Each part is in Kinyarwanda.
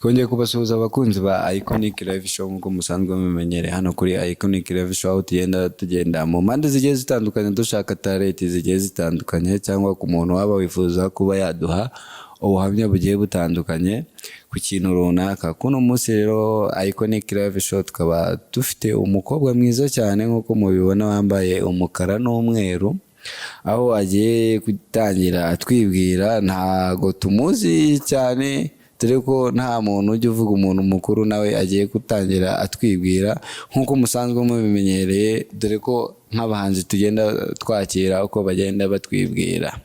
Kongeye kubasuhuza abakunzi ba Iconic Live Show nk'uko musanzwe mumenyere hano kuri Iconic Live Show, tugenda mu mpande zigiye zitandukanye dushaka talent zigiye zitandukanye, cyangwa ku muntu waba wifuza kuba yaduha ubuhamya bugiye butandukanye ku kintu runaka. Kuno munsi rero Iconic Live Show tukaba dufite umukobwa mwiza cyane nk'uko mubibona, wambaye umukara n'umweru, aho agiye gutangira atwibwira. Ntago tumuzi cyane dore ko nta muntu ujya uvuga umuntu mukuru, nawe agiye gutangira atwibwira nk'uko musanzwe mubimenyereye, dore ko nk'abahanzi tugenda twakira uko bagenda batwibwira.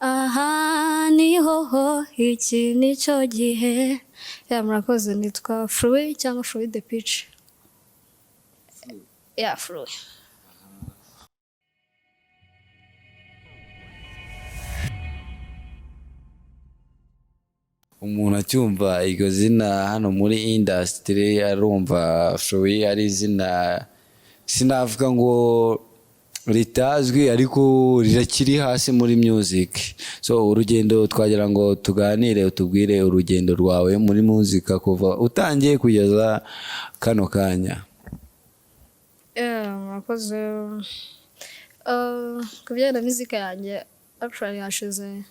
Aha niho iki nicyo gihe. Murakoze, nitwa Fluid cyangwa Fluid the Pitch. Fluid. Umuntu acyumva iryo zina hano muri industry arumva Fluid ari izina sinavuga ngo ritazwi, ariko rirakiri hasi muri music. So urugendo twagira ngo tuganire, utubwire urugendo rwawe muri muzika kuva utangiye kugeza kano kanya. Murakoze. Kubijyana na muzika yanjye actually hashize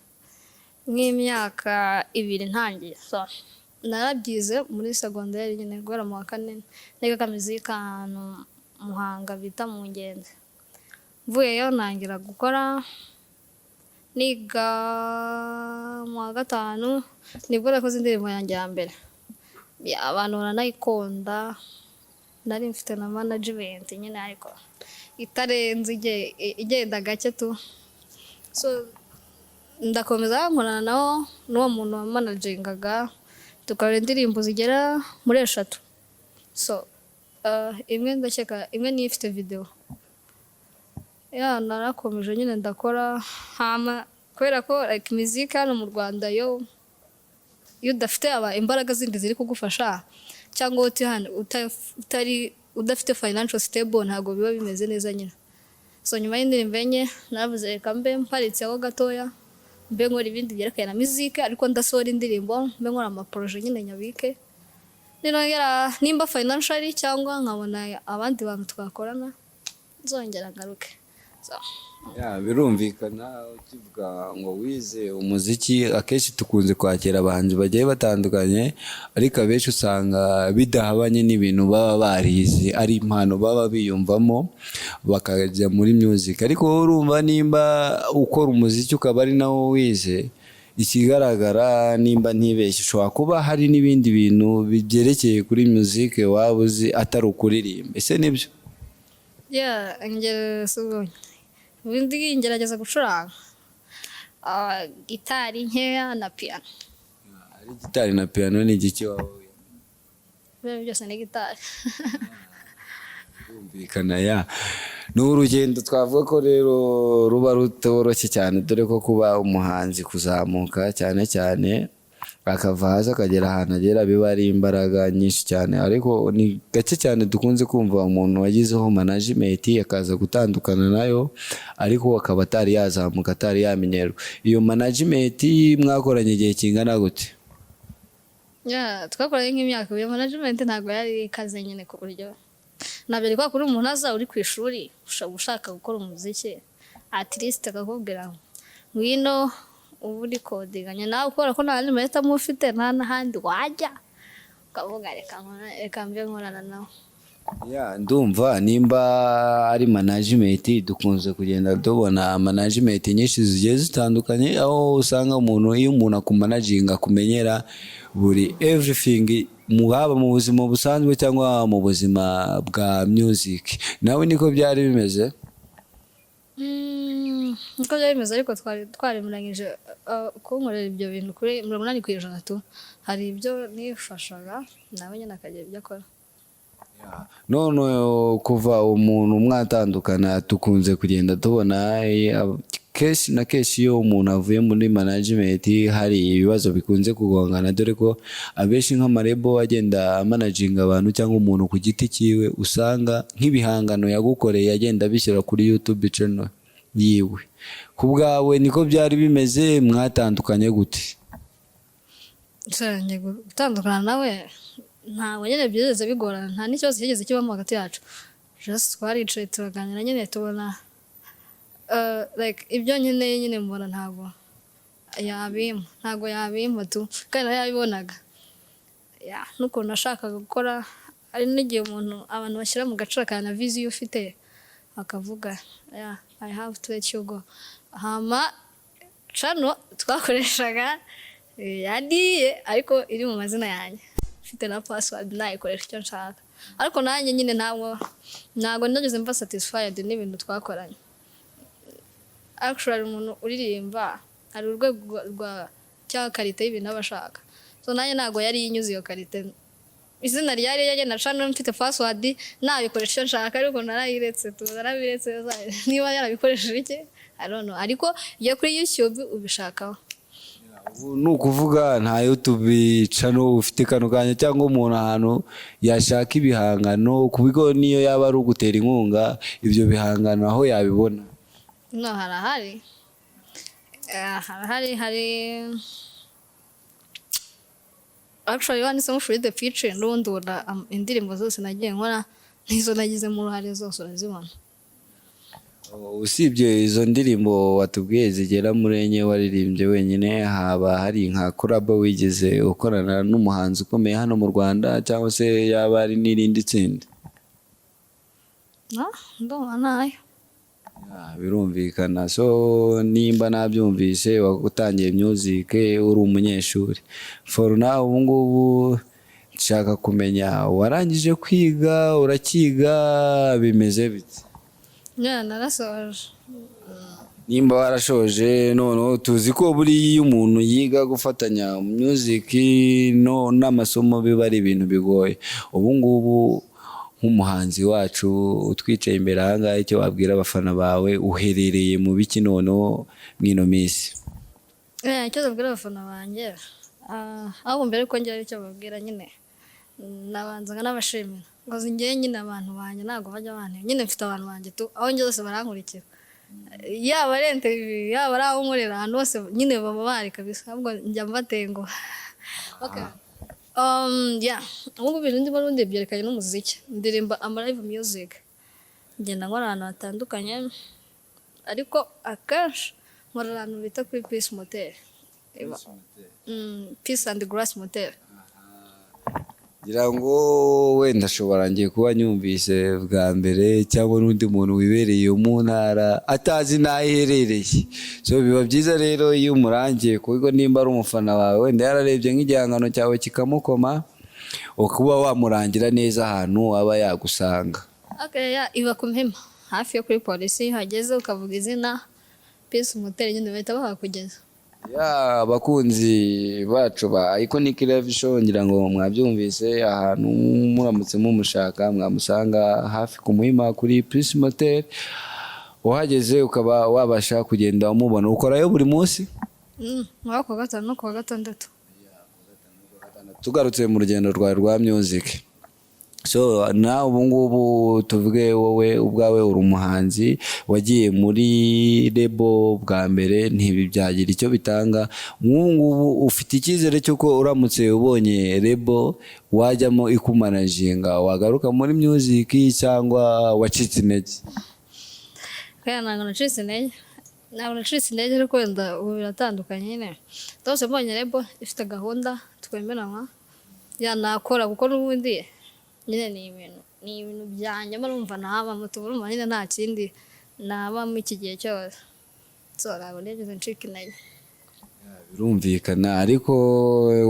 nk'imyaka 2 ntangiye. So narabyize muri secondaire nyine guhera mu wa 4, niga muzika ahantu Muhanga bita mu Ngenzi. Mvuyeyo nangira gukora, niga mu wa 5 nibwo nakoze indirimbo yanjye ya mbere. Abantu baranayikunda, nari mfite na management nyine ariko itarenze igenda gake tu. So ndakomeza nkorana nawo n'uwo muntu wa managingaga, tukora indirimbo zigera muri 3. So imwe ndakeka imwe niyo ifite video. Narakomeje nyine ndakora hama, kubera ko like music hano mu Rwanda yo udafite imbaraga zindi ziri kugufasha, cyangwa udafite financial stable, ntago biba bimeze neza nyine. So nyuma y'indirimbo enye naravuze reka mbe mparitseho gatoya, mbe nkora ibindi byerekana na music, ariko ndasohora indirimbo, mbe nkora ama projet nyine nyabike, ninongera nimba financially cyangwa nkabona abandi bantu twakorana nzongera ngaruke. Birumvikana ukivuga ngo wize umuziki, akenshi tukunze kwakira abahanzi bagiye batandukanye, ariko abenshi usanga bidahabanye n'ibintu baba barize, ari impano baba biyumvamo bakajya muri music. Ariko wowe urumva nimba ukora umuziki ukaba ari nawo wize, ikigaragara nimba ntibeshye ushobora kuba hari n'ibindi bintu byerekeye kuri music waba uzi atari ukuririmba. Ese nibyo? Ibindi ngerageza gucuranga gitari nkeya na piano. Ari gitari na piano ni igiki wawe? Byose ni gitari. Birumvikana. Ni urugendo twavuga ko rero ruba rutoroshye cyane, dore ko kuba umuhanzi kuzamuka cyane cyane akava hasi akagera ahantu agera biba ari imbaraga nyinshi cyane, ariko ni gake cyane dukunze kumva umuntu wagizeho management akaza gutandukana nayo, ariko akaba atari yazamuka, atari yamenyerwa. Iyo management mwakoranye igihe kingana gute? Twakoranye nk'imyaka. Iyo management ntabwo yari ikaze nyine ku buryo nabyo kwa kuri umuntu aza uri ku ishuri ushaka gukora umuziki, at least akakubwira ngwino ubu uri kodinganya nawe, ukora ko nta nimero mufite nta n'ahandi wajya, ukavuga reka mbe nkorana nawe. Ndumva nimba ari management, dukunze kugenda tubona management nyinshi zigiye zitandukanye, aho usanga iyo umuntu akumanaginga akumenyera buri everything, haba mu buzima busanzwe cyangwa mu buzima bwa music. Nawe niko byari bimeze? Niko byari bimeze, ariko twaremeranyije kunkorera ibyo bintu kuri 80% tu. Hari ibyo nifashaga nawe nyine akagira ibyo akora. None kuva umuntu mwatandukana tukunze kugenda tubona kenshi na kenshi iyo umuntu avuye muri management hari ibibazo bikunze kugongana, dore ko abenshi nk'amarebo agenda managinga abantu cyangwa umuntu ku giti cyiwe, usanga nk'ibihangano yagukoreye agenda bishyira kuri YouTube channel yiwe. Ku bwawe niko byari bimeze? Mwatandukanye gute? ngiye gutandukana nawe ntabwo nyine byigeze bigorana, nta n'ikibazo kigeze kibamo hagati yacu, just twaricaye turaganira nyine tubona like ibyo nkeneye nyine mbona ntabwo yabimpa tu, kandi nawe yabibonaga n'ukuntu nashakaga gukora. Hari n'igihe abantu bashyira mu gaciro ka na viziyo ufite bakavuga I have to let you go. Hama cano twakoreshaga yadiye ariko iri mu mazina yanjye, mfite na password nayikoresha icyo nshaka, ariko nanjye nyine ntabwo nageze mba satisfied n'ibintu twakoranye. Actually umuntu uririmba hari urwego rwa cya karite y'ibintu aba ashaka, so nanjye ntabwo yari yinyuze iyo karite. Izina ryari yagenda cano mfite password nabikoresha icyo nshaka, ariko narabiretse niba yarabikoresheje iki I don't know, ariko iyo kuri YouTube ubishakaho. Ni ukuvuga nta YouTube channel ufite kano kanya, cyangwa umuntu ahantu yashaka ibihangano ku bigo niyo yaba ari ugutera inkunga ibyo bihangano aho yabibona? No, harahari actually wanisemo for the feature n'ubundi ubona indirimbo zose nagiye nkora n'izo nagizemo uruhare zose urazibona. Usibye izo ndirimbo watubwiye zigera muri enye waririmbye wenyine, haba hari nka collab wigeze ukorana n'umuhanzi ukomeye hano mu Rwanda, cyangwa se yaba ari n'irindi tsinda? Ndumva nayo. Birumvikana. So nimba nabyumvise wagutangiye music uri umunyeshuri, for now ubu ngubu nshaka kumenya warangije kwiga, urakiga, bimeze bite? Narasoje. Nimba warashoje, none tuzi ko buri iyo umuntu yiga gufatanya music n'amasomo biba ari ibintu bigoye. Ubu ngubu nk'umuhanzi wacu utwicaye imbere ahangaha, icyo wabwira abafana bawe, uherereye mu biki noneho mwino minsi? Icyo babwira abafana banjye aho mbere ko ngira icyo babwira nyine nabanzaga n'abashimira ngo ngiye nyine abantu banjye ntabwo bajya bantera, nyine mfite abantu banjye tu aho njye hose barankurikira, yaba ari interview yaba ari aho nkorera ahantu hose nyine baba bari kabisa, ahubwo njya mbatenguha. Ubu bintu ndimo n'ubundi byerekanye n'umuziki, ndirimba live music, ngenda nkora ahantu hatandukanye, ariko akenshi nkora ahantu bita kuri Peace Motel, Peace and Grass Motel. Ngira ngo wenda ashobora ngiye kuba nyumvise bwa mbere, cyangwa n'undi muntu wibereye mu ntara atazi n'aho iherereye. So biba byiza rero iyo umurangiye kuko nimba ari umufana wawe wenda yararebye nk'igihangano cyawe kikamukoma, ukuba wamurangira neza ahantu aba yagusanga. Iba ku Muhima hafi yo kuri polisi, hageze ukavuga izina Peace Motel nyine bahita bahakugeza. Abakunzi bacu ba Iconic Live Show, ngira ngo mwabyumvise, ahantu muramutse mumushaka mwamusanga hafi ku Muhima kuri Peace Motel. Uhageze ukaba wabasha kugenda umubona. Ukorayo buri munsi? Ku wa gatanu no ku wa gatandatu. Tugarutse mu rugendo rwa music, so na ubu ngubu tuvuge wowe ubwawe uri umuhanzi wagiye muri lebo bwa mbere, ntibibyagira icyo bitanga. Nk'ubu ngubu ufite icyizere cy'uko uramutse ubonye lebo wajyamo ikumanaginga wagaruka muri music, cyangwa wacitse intege? Ntabwo nacitse intege, ariko wenda ubu biratandukanye nyine. Twese mbonye lebo ifite gahunda twemeranywa yanakora, kuko n'ubundi nyine ni ibintu byanjye mba numva nabamo, tubura nyine nta kindi nabamo iki gihe cyose, so ntabwo nigeze ncika intege. Birumvikana. Ariko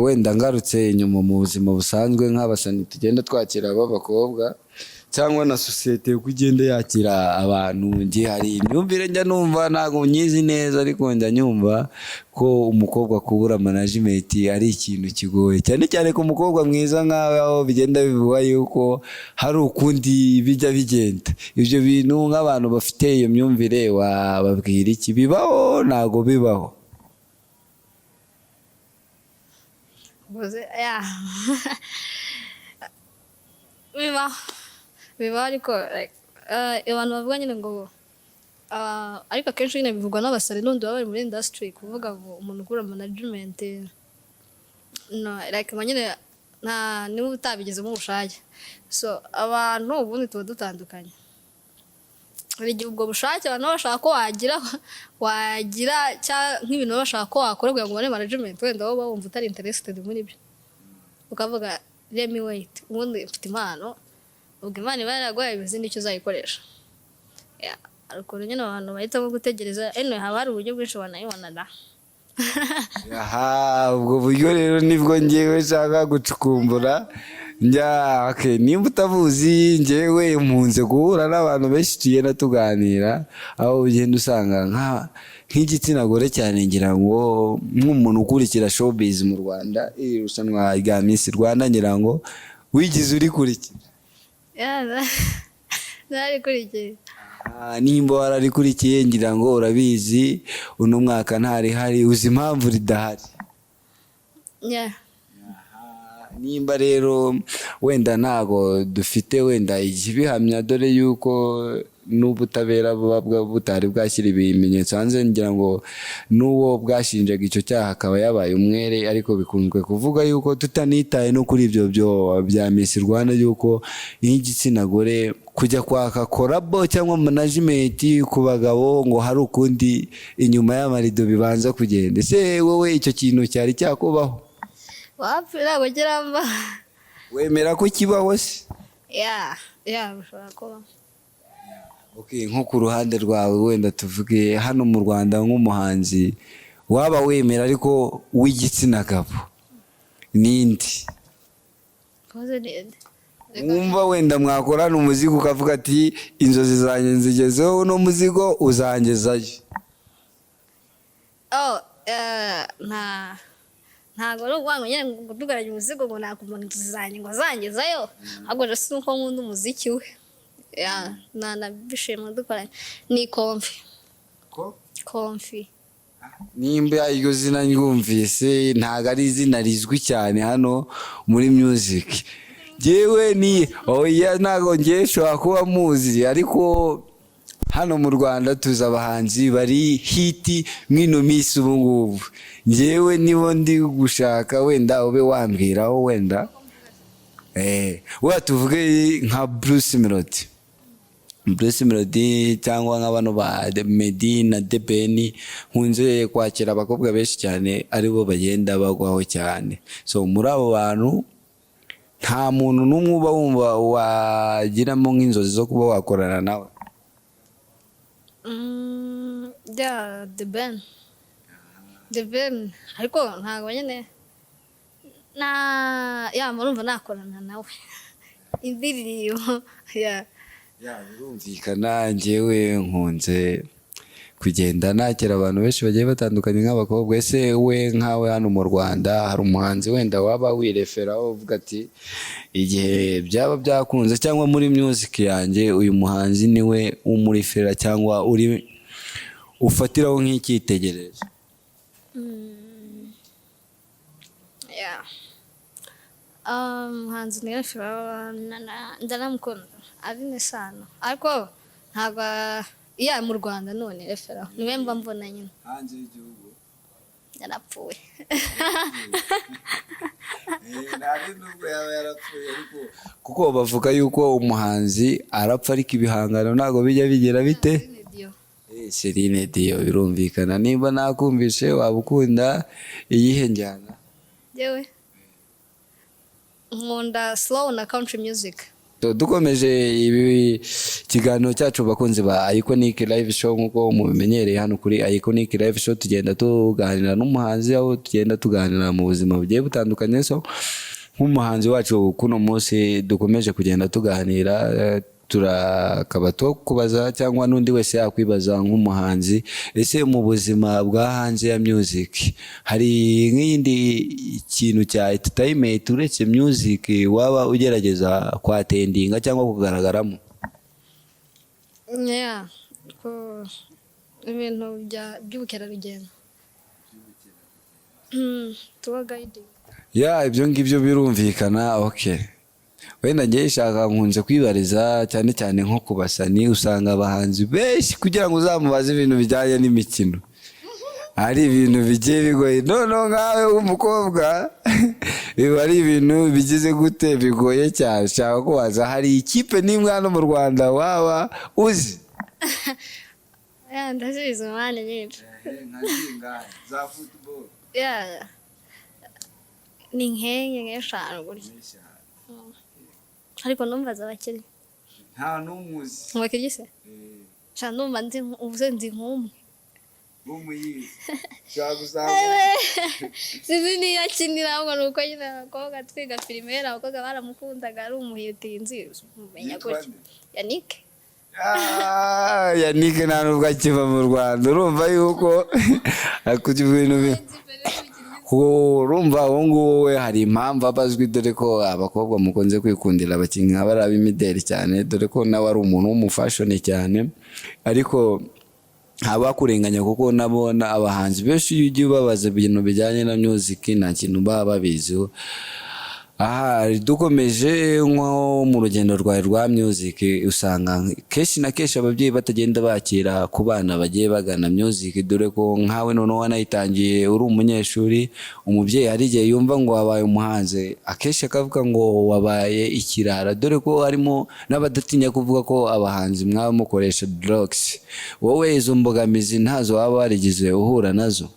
wenda ngarutse inyuma mu buzima busanzwe nk'abasani tugenda twakira b'abakobwa, cyangwa na societe uko igenda yakira abantu, ngiye hari imyumvire njya numva ntabwo nyizi neza, ariko njya nyumva ko umukobwa kubura management ari ikintu kigoye, cyane cyane ku mukobwa mwiza nkawe, aho bigenda bivuga yuko hari ukundi bijya bigenda. Ibyo bintu nk'abantu bafite iyo myumvire wababwira iki? Bibaho ntabwo bibaho? biba ariko abantu bavuga nyine ngo ariko akenshi nyine bivugwa n'abasare n'undi baba bari muri industry, kuvuga ngo umuntu ukura management no like nyine niba utabigizemo ubushake, so abantu ubundi tuba dutandukanye. Hari igihe ubwo bushake abantu bashaka ko wagira nk'ibintu bashaka ko wakora kugira ngo ubone management, wenda wowe wumva utari interested muri byo, ukavuga let me wait, ubundi mfite impano, ubwo Imana iba yaraguhaye ibizi nicyo uzayikoresha. Ariko nyine abantu bahitamo gutegereza, haba hari uburyo bwinshi wanayibona da. Ubwo buryo rero nibwo ngewe nshaka gucukumbura. Nimba utabuzi, ngewe mpunze guhura n'abantu benshi tugenda tuganira, aho ugenda usanga nk'igitsina gore cyane, ngira ngo nk'umuntu ukurikira showbiz mu Rwanda, irushanwa rya Miss Rwanda, ngira ngo wigize urikurikira. Narikurikiye. Nimba wararikurikiye, ngira ngo urabizi uno mwaka ntarihari, uzi impamvu ridahari? Nimba rero wenda ntago dufite wenda ikibihamya, dore yuko n'ubutabera buba butari bwashyira ibimenyetso hanze, ngira ngo n'uwo bwashinjaga icyo cyaha akaba yabaye umwere, ariko bikunzwe kuvuga yuko tutanitaye no kuri ibyo bya Miss Rwanda, yuko nk'igitsina gore kujya kwaka korabo cyangwa management ku bagabo ngo hari ukundi inyuma y'amarido bibanza kugenda. Ese wowe icyo kintu cyari cyakubaho? Wapfira gukiramba. Wemera ko kibaho se? Bishobora kuba. Nko ku ruhande rwawe, wenda tuvuge hano mu Rwanda nk'umuhanzi waba wemera ariko w'igitsina gabo nindi? Wumva wenda mwakorana umuzigo ukavuga ati inzozi zanjye nzigezeho, no muzigo uzangezayo? Ntabwo ari ukuvuga ngo nyine ngo tugarage umuzigo ngo nakumva inzozi zanjye ngo zangezayo, ahubwo rero si uko nkunda umuziki we. Nanabishima dukoranye ni Komfi. Nimba iryo zina nyumvise, ntabwo ari izina rizwi cyane hano muri music. Jewe ntabwo ngiye nshobora kuba muzi, ariko hano mu Rwanda tuzi abahanzi bari hiti mw'ino minsi ubu ngubu. Ngewe nibo ndi gushaka, wenda ube wambwiraho wenda tuvuge nka Bruce Melody cyangwa nk'abano ba Meddy na The Ben. Nkunze kwakira abakobwa benshi cyane aribo bagenda bagwaho cyane, so muri abo bantu nta muntu n'umwe uba wumva wagiramo nk'inzozi zo kuba wakorana nawe? The Ben ariko ntabwo nyine murumva nakorana nawe indirimbo. Birumvikana. Ngewe nkunze kugenda nakira abantu benshi bagiye batandukanye nk'abakobwa. Ese we nkawe hano mu Rwanda hari umuhanzi wenda waba wireferaho uvuga ati igihe byaba byakunze cyangwa muri music yanjye uyu muhanzi niwe umurefera cyangwa uri ufatiraho nk'icyitegererezo? Umuhanzi nireferaho ndaramukunda Aline Sano, ariko ntabwo mu Rwanda none referaho niwe mba mbona nyine. Hanze y'igihugu yarapfuye. Nubwo yaba yarapfuye, ariko kuko bavuga yuko umuhanzi arapfa ariko ibihangano ntabwo bijya bigera bite? Celine Dion. Birumvikana. Nimba nakumvishe waba ukunda iyihe njyana? Yewe nkunda slow na country music. Dukomeje ibi kiganiro cyacu bakunzi ba Iconic Live Show, nkuko mubimenyereye hano kuri Iconic Live Show tugenda tuganira n'umuhanzi, aho tugenda tuganira mu buzima bugiye butandukanye. So nk'umuhanzi wacu kuno munsi dukomeje kugenda tuganira, turakaba kubaza cyangwa n'undi wese yakwibaza nk'umuhanzi, ese mu buzima bwa hanze ya music hari nk'indi kintu cya entertainment uretse music waba ugerageza kwatendinga cyangwa kugaragaramo? Ibintu by'ubukerarugendo tuba guiding. Ibyo ngibyo birumvikana. Wenda ngiye shaka nkunze kwibariza cyane cyane nko kubasani, usanga abahanzi benshi kugira ngo uzamubaze ibintu bijyanye n'imikino ari ibintu bigiye bigoye noneho nkawe w'umukobwa biba ari ibintu bigize gute bigoye cyane. Shaka kubaza hari ikipe n'imwe hano mu Rwanda waba uzi? Ndazizi mwana nyinshi. Za football. Ni nk'eshanu gutya. Ariko numva z'abakinnyi. Nta n'umuzi. Abakinnyi se? Numva nzi nk'umwe. Umuyizi. Shaka gusanga. Sizi niyo akinira ahubwo ni uko nyine abakobwa twiga primaire abakobwa baramukundaga ari umuhitinzi umenya gutya. Yannick. Yannick nta nubwo akiva mu Rwanda urumva yuko akugira ibintu urumva uwo nguwo we hari impamvu abazwi dore ko abakobwa mukunze kwikundira abakinnyi nk'abari ab'imideli cyane dore ko nawe ari umuntu w'umufashoni cyane ariko abakurenganya kuko nabona abahanzi benshi iyo ugiye ubabaza ibintu bijyanye na music nta kintu baba babiziho. Dukomeje nko mu rugendo rwawe rwa music usanga kenshi na kenshi ababyeyi batagenda bakira ku bana bagiye bagana music dore ko nkawe noneho wanayitangiye uri umunyeshuri umubyeyi hari igihe yumva ngo wabaye umuhanzi akenshi akavuga ngo wabaye ikirara dore ko harimo n'abadatinya kuvuga ko abahanzi mwaba mukoresha drugs. Wowe izo mbogamizi ntazo waba warigize uhura nazo?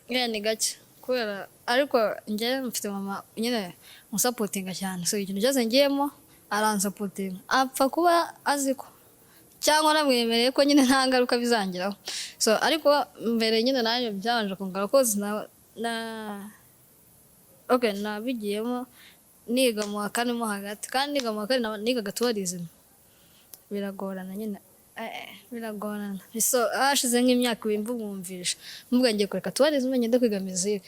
Ni gake kubera ariko njye mfite mama nyine musapotinga cyane so ikintu cyose ngiyemo aransapotinga apfa kuba aziko cyangwa namwemereye ko nyine nta ngaruka bizangiraho so ariko mbere nyine nayo byabanje kungara ko nabigiyemo niga mu wa kane mo hagati kandi niga mu wa kane nigaga tourism biragorana nyine biragorana so hashize nk'imyaka ibimva mwumvisha mvuga ngiye kureka tourism ngende kwiga music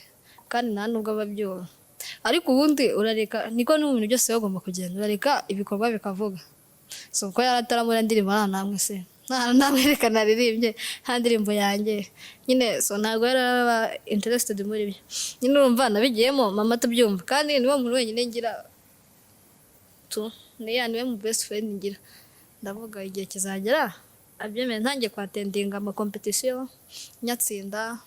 kandi nta nubwo babyumva ariko ubundi urareka niko n'ibintu byose bagomba kugenda urareka ibikorwa bikavuga so uko yarataramura ndirimbo namwe se namwerekana ririmbye nta ndirimbo yanjye nyine so ntabwo yaraba interested muri byo nyine urumva nabigiyemo mama atabyumva kandi niwe muntu wenyine ngira niwe mu best friend ngira ndavuga igihe kizagera abyemeye ntangiye kwatendinga ama competition nyatsinda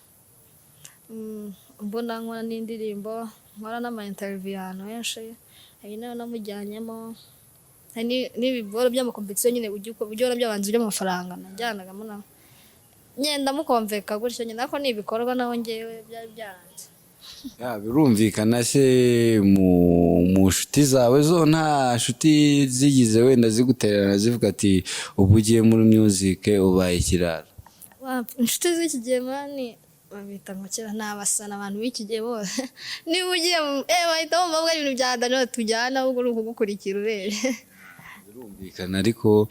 mbona nkora n'indirimbo nkora n'ama interview ahantu henshi hari nayo namujyanyemo n'ibiboro by'amakompetisiyo nyine uburyo by'abanzi by'amafaranga najyanagamo nawe nyenda mukomveka gutyo nyine ariko n'ibikorwa naho ngewe byari byaranze. Birumvikana se mu nshuti zawe zo nta nshuti zigize wenda zigutererana zivuga ati ubu ugiye muri music ubaye ikirara? Inshuti z'iki gihe mani babita ngo kera nabasana abantu b'iki gihe bose niba ugiye bahita bumva ko ibintu bya dano tujyana ahubwo uri ukugukurikira urebe. Birumvikana ariko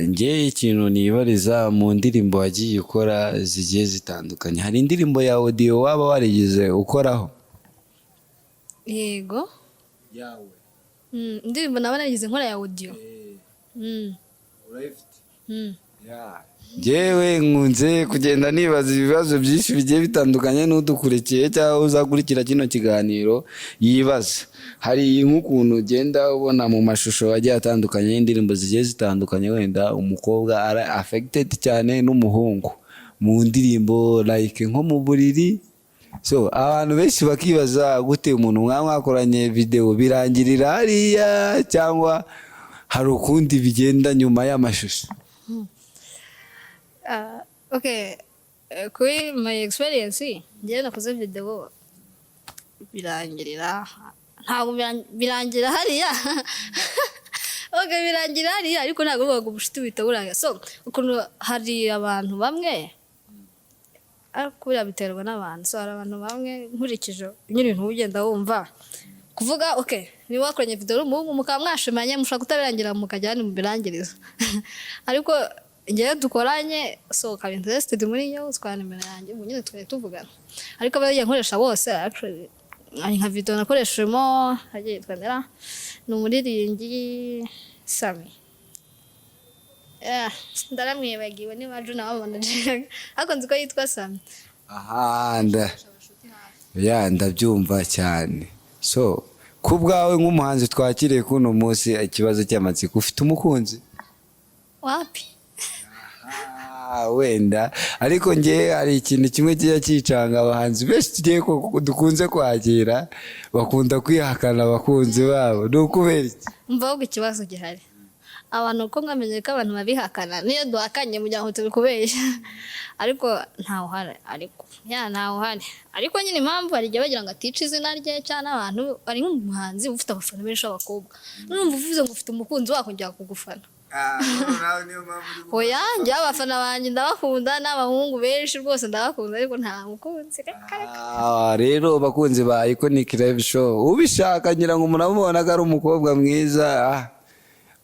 njye ikintu nibariza mu ndirimbo wagiye ukora zigiye zitandukanye hari indirimbo ya audio waba warigize ukoraho? Yego yawe indirimbo naba narigize nkora ya audio urayifite? Jewe nkunze kugenda nibaza ibibazo byinshi bigiye bitandukanye n'udukurikiye cyangwa uzakurikira kino kiganiro yibaza. Hari nk'ukuntu ugenda ubona mu mashusho agiye atandukanye y'indirimbo zigiye zitandukanye wenda umukobwa ari affected cyane n'umuhungu mu ndirimbo like nko mu buriri so abantu benshi bakibaza gute umuntu mwakoranye video birangirira hariya cyangwa hari ukundi bigenda nyuma y'amashusho? Kuri my experience njyewe nakoze video birangirira ntabwo birangira hariya birangira hariya ariko ntabwo uvuga ubushiti bita buranga so ukuntu hari abantu bamwe kubera biterwa n'abantu so hari abantu bamwe nkurikije nyine ibintu ugenda wumva kuvuga niba wakoranye video n'umuhungu mukaba mwashimanye mushaka kutabirangira mukajya hano mubirangiriza ariko njyewe dukoranye so ukaba interested muri yo utwara nimero yanjye ubu nyine twari tuvugana ariko abagiye nkoresha bose actually nka video nakoreshemo hagiye twandera ni umuririmbyi Sami ndaramwibagiwe niba Juna wabanaje ariko nzi ko yitwa Sami. Ndabyumva cyane so ku bwawe nk'umuhanzi twakiriye kuno munsi ikibazo cy'amatsiko ufite umukunzi? Wapi wenda ariko nge hari ikintu kimwe kijya kicanga abahanzi benshi tugiye dukunze kwakira bakunda kwihakana abakunzi babo ni ukubera iki? mvaho ikibazo gihari abantu uko mwamenye ko abantu babihakana niyo duhakanye mu gihe turi kubeshya ariko ntawuhari ariko nyine impamvu hari igihe bagira ngo atica izina rye cyane abantu ari nk'umuhanzi ufite abafana benshi b'abakobwa numva uvuze ngo ufite umukunzi wakongera kugufana oya njye abafana banjye ndabakunda n'abahungu benshi rwose ndabakunda ariko nta mukunzi rero bakunzi ba Iconic Live Show ubishaka ngira ngo murabona ko ari umukobwa mwiza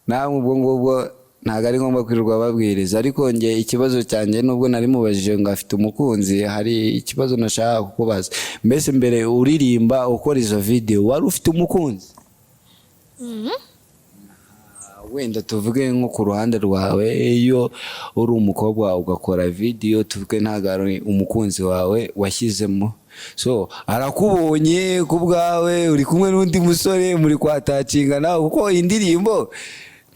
namwe ubwo ngubwo ntabwo ari ngombwa kwirirwa babwiriza ariko nge ikibazo cyanjye nubwo nari mubajije ngo afite umukunzi hari ikibazo nashaka kukubaza mbese mbere uririmba ukora izo video wari ufite umukunzi? Wenda tuvuge nko ku ruhande rwawe iyo uri umukobwa ugakora video tuvuge ntabwo ari umukunzi wawe washyizemo so arakubonye ku bwawe uri kumwe n'undi musore muri kwatacingana kuko indirimbo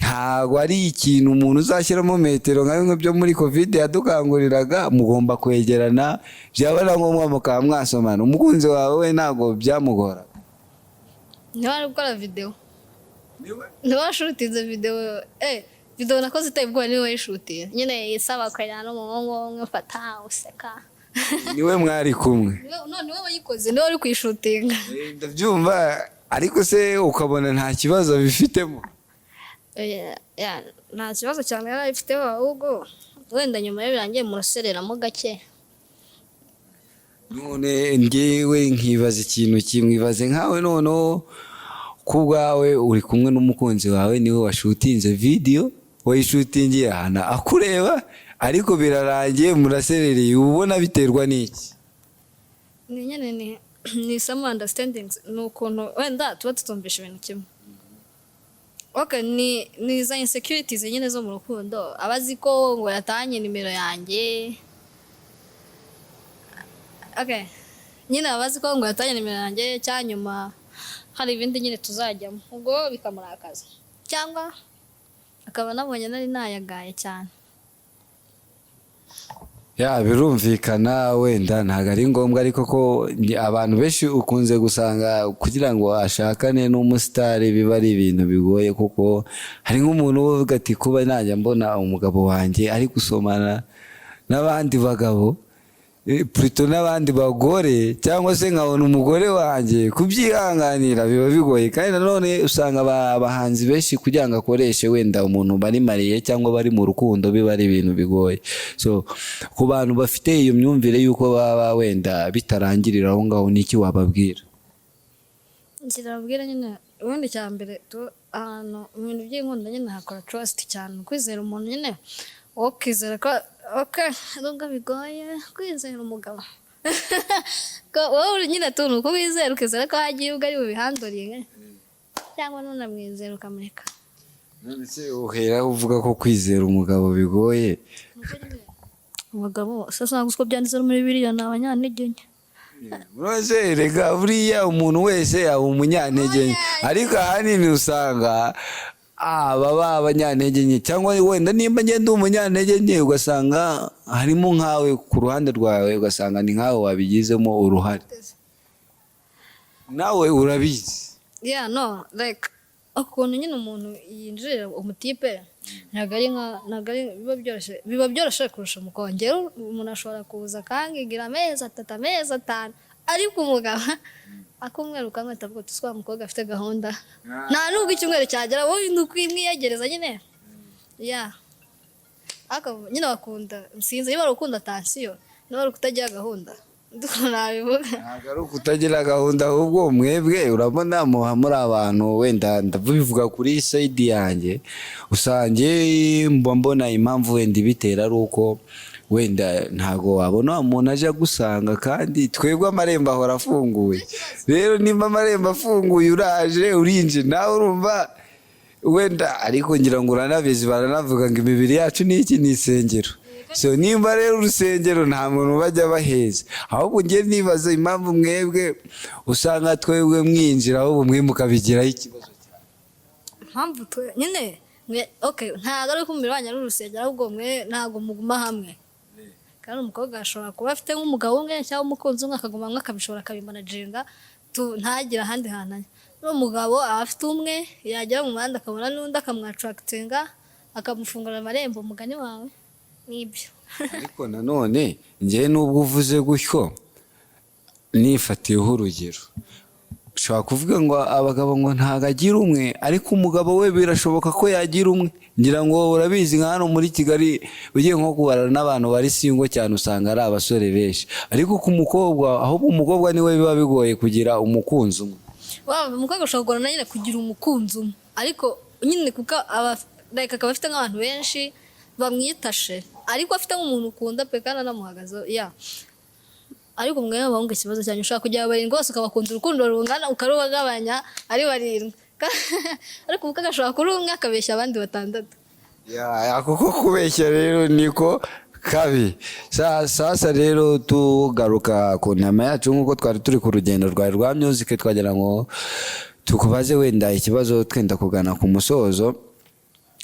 ntabwo ari ikintu umuntu uzashyiramo metero nka bimwe byo muri covid yadukanguriraga mugomba kwegerana byaba na ngombwa mukaba mwasomana umukunzi wawe ntabwo byamugora? niba ari gukora video niba washutinze video nakoze iteye ubwoba niwe wayishutinze nyine isaba kujyana n'umuhungu umwe ufata useka niwe mwari kumwe niwe wayikoze niwe uri kuyishutinga ndabyumva ariko se ukabona nta kibazo bifitemo? nta kibazo cyane yari abifiteho ahubwo wenda nyuma yo birangiye murasereramo gake none ngewe nkibaza ikintu kimwibaze nkawe noneho ku bwawe uri kumwe n'umukunzi wawe niwe washutinze video wayishutingiye ahantu akureba ariko birarangiye muraserereye ubona biterwa n'iki? ni some understandings ni ukuntu wenda tuba tutumvisha ibintu kimwe ni za insecurities nyine zo mu rukundo abazi ko ngo yatanye nimero yanjye nyine abazi ko ngo yatanye nimero yanjye cyanyuma hari ibindi nyine tuzajyamo ubwo bikamurakaza cyangwa akaba nabonye nari nayagaye cyane birumvikana wenda ntabwo ari ngombwa ariko ko abantu benshi ukunze gusanga kugira ngo ashakane n'umusitari biba ari ibintu bigoye kuko hari nk'umuntu uvuga ati kuba najya mbona umugabo wanjye ari gusomana n'abandi bagabo plutôt n'abandi bagore cyangwa se nkabona umugore wanjye kubyihanganira biba bigoye kandi nanone usanga abahanzi benshi kugira ngo akoreshe wenda umuntu bari mariye cyangwa bari mu rukundo biba ari ibintu bigoye so ku bantu bafite iyo myumvire yuko baba wenda bitarangirira aho ngaho niki wababwira? Nzirabwira nyine ubundi cya mbere ahantu mu bintu by'inkunda nyine hakora trust cyane kwizera umuntu nyine ukizera ko nubwo bigoye kwizera umugabo wowe nyine tuntu uko wizera ukizera ko hagiye ubwo ari bubihanduriye cyangwa nunamwizera ukamureka none se uhera uvuga ko kwizera umugabo bigoye umugabo sasa gusko byanditse muri Bibiliya ni abanyantege nke Mwaje rega buriya umuntu wese aba umunyantege ariko ahanini usanga baba abanyantege nke cyangwa wenda nimba ngende umunyantege nke ugasanga harimo nkawe ku ruhande rwawe ugasanga ni nkawe wabigizemo uruhare nawe urabizi ukuntu nyine umuntu yinjirira umutipe ntabwo ari biba byoroshye kurusha umukongera umuntu ashobora kuza akangigira amezi 3 amezi 5 ariko umugabo akumweru kamwe atavuga ati swa mukobwa afite gahunda nta nubwo icyumweru cyagera wowe ntukwimwiyegereza nyine nyine bakunda sinzi niba bakunda tension niba ari kutagira gahunda ntabwo ari ukutagira gahunda ahubwo mwebwe urabona muri abantu wenda ndavuga kuri side yanjye usange mbona impamvu wenda ibitera ari uko wenda ntago wabona umuntu aje gusanga kandi twebwe amarembo ahora afunguye rero nimba amarembo afunguye uraje urinje nawe urumva wenda ariko ngira ngo uranabizi baranavuga ngo imibiri yacu ni iki ni isengero so nimba rero urusengero nta muntu bajya baheza ahubwo ngiye nibaza impamvu mwebwe usanga twebwe mwinjira ahubwo mwe mukabigiraho ikibazo cyane impamvu nyine okay ntabwo ari kumira abanya n'urusengero ahubwo mwe ntabwo muguma hamwe kandi umukobwa ashobora kuba afite nk'umugabo umwe cyangwa umukunzi umwe akaguma amwe akabishobora akabimanaginga ntagira ahandi hantu ajya n'umugabo aba afite umwe yagera mu muhanda akabona n'undi akamwatarakitinga akamufungurira amarembo umugani wawe n'ibyo ariko nanone njyewe nubwo uvuze gutyo nifatiyeho urugero ushobora kuvuga ngo abagabo ngo ntago agira umwe ariko umugabo we birashoboka ko yagira umwe ngira ngo urabizi nka hano muri Kigali ugiye nko kubarana n'abantu bari singo cyane usanga ari abasore benshi ariko ku mukobwa ahubwo umukobwa niwe biba bigoye kugira umukunzi umwe umukobwa ashobora kugorana nyine kugira umukunzi umwe ariko nyine kuko akaba afite nk'abantu benshi bamwitashe ariko afite nk'umuntu ukunda pe kandi anamuhagazeho ariko mwe abahungu ikibazo cyanyu ushaka kugira barindwi bose ukabakunda urukundo rungana ukarubagabanya ari barindwi ariko umukobwa ashobora kuri umwe akabeshya abandi 6 kuko kubeshya rero niko kabi sasa rero tugaruka ku nama yacu nk'uko twari turi ku rugendo rwa music twagira ngo tukubaze wenda ikibazo twenda kugana ku musozo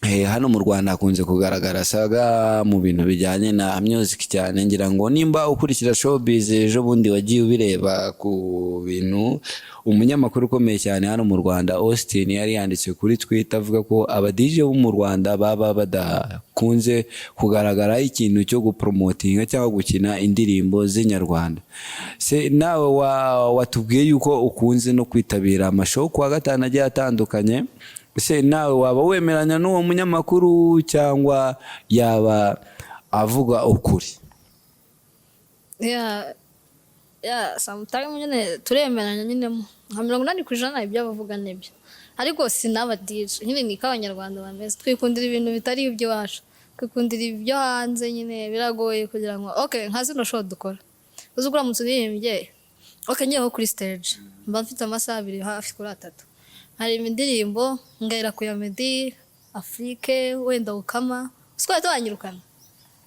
hano mu Rwanda hakunze kugaragara saga mu bintu bijyanye na music cyane ngira ngo nimba ukurikira showbiz ejo bundi wagiye ubireba ku bintu umunyamakuru ukomeye cyane hano mu Rwanda Austin yari yanditse kuri Twitter avuga ko aba DJ bo mu Rwanda baba badakunze kugaragara ikintu cyo gupromotinga cyangwa gukina indirimbo z'inyarwanda se nawe watubwiye yuko ukunze no kwitabira amashow kwa gatanu agiye atandukanye ese nawe waba wemeranya n'uwo munyamakuru cyangwa yaba avuga ukuri sometimes nyine turemeranya nyine nka 80% ibyo bavuga nibyo ariko sinaba DJ nyine ni k'abanyarwanda bameze twikundira ibintu bitari ibyo wacu twikundira ibyo hanze nyine biragoye kugira ngo okay nka zino show dukora uzugura mu turirimbye okay nyeho kuri stage mba mfite amasaha 2 hafi kuri 3 hari indirimbo ngaira ku ya Meddy Afrique wenda ukama twari twanyirukana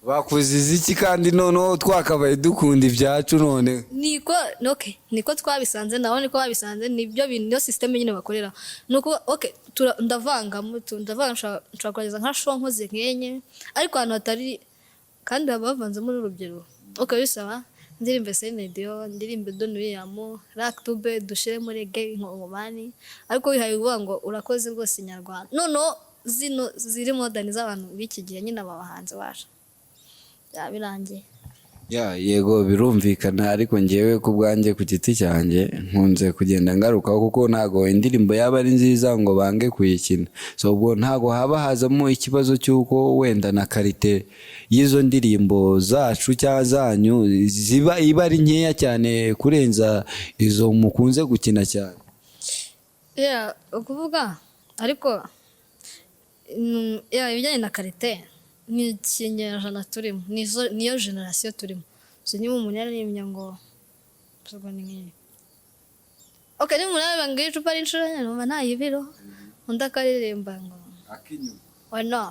bakuziza iki kandi noneho twakabaye dukunda ibyacu none niko twabisanze naho niko babisanze nibyo bintu yo system nyine bakorera nuko okay ndavanga nshaka kugeza nka show nkoze nkenye ariko hano hatari kandi abavanze muri urubyiruko okay bisaba ndirimbe Senedio ndirimbe Don William Raktube dushire muri gay nk'ubani ariko wihaye uvuga ngo urakoze rwose Nyarwanda zino ziri modern z'abantu biki gihe nyine abahanze waje birangiye yego birumvikana ariko ngewe ku bwanjye ku giti cyanjye nkunze kugenda ngaruka kuko ntago indirimbo yaba ari nziza ngo bange kuyikina so ubwo ntago haba hazamo ikibazo cy'uko wenda na karite y'izo ndirimbo zacu cyangwa zanyu iba ari nkeya cyane kurenza izo mukunze gukina cyane ukuvuga ariko ibijyanye na karite ni ikinyejana turimo niyo generasiyo turimo niba umuntu yararimbye ngo ni nk'iyi okay niba umuntu yararimbye ngo icupa ari inshuro numva nta yibiro undi akaririmba ngo no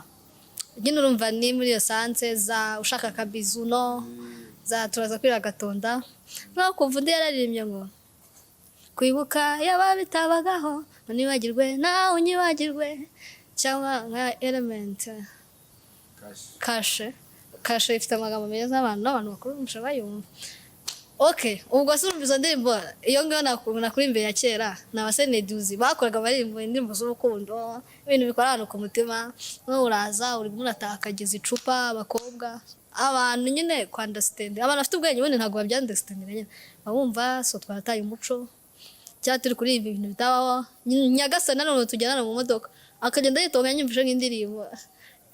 nyine urumva ni muri iyo sanse za ushaka akabizu no za turaza kwira gatonda no kumva undi yararimbye ngo kwibuka yaba bitabagaho unibagirwe nawe unyibagirwe cyangwa nka Element kashe ifite amagambo meza n'abantu bakuru umusha bayumva okay ubwo surumva izo ndirimbo iyo ngaho nakuri imbere ya kera n'abaseneduzi bakoraga barimbo indirimbo z'urukundo ibintu bikora hano ku mutima no uraza uri muratakagiza icupa abakobwa abantu nyine ku understand abantu afite ubwenge nyine ntago babyandestandira nyine bumva so twataye umuco cyangwa turi kuri ibi bintu bitabaho Nyagasana none tujyana mu modoka akagenda yitonga nyumvisha nk'indirimbo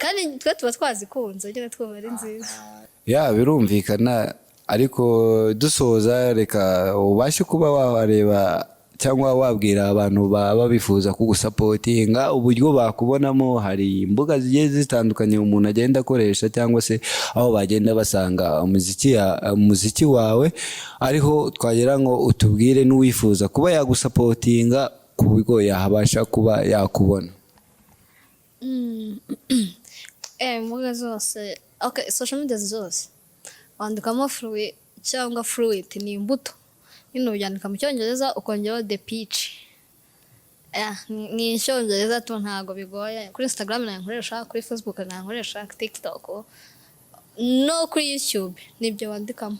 kandi twe tuba twazikunze nyine twumva ari nziza birumvikana ariko dusoza reka ubashe kuba wareba cyangwa wabwira abantu baba bifuza kugusapotinga uburyo bakubonamo hari imbuga zigiye zitandukanye umuntu agenda akoresha cyangwa se aho bagenda basanga umuziki wawe ariho twagera ngo utubwire n'uwifuza kuba yagusapotinga ku buryo yahabasha kuba yakubona imbuga zose okay social media zose wandikamo Fluid cyangwa Fruit ni imbuto nyine ubyandika mu cyongereza ukongeraho The Peach ni icyongereza tu ntabwo bigoye. Kuri Instagram nankoresha, kuri Facebook nankoresha, TikTok no kuri YouTube nibyo wandikamo.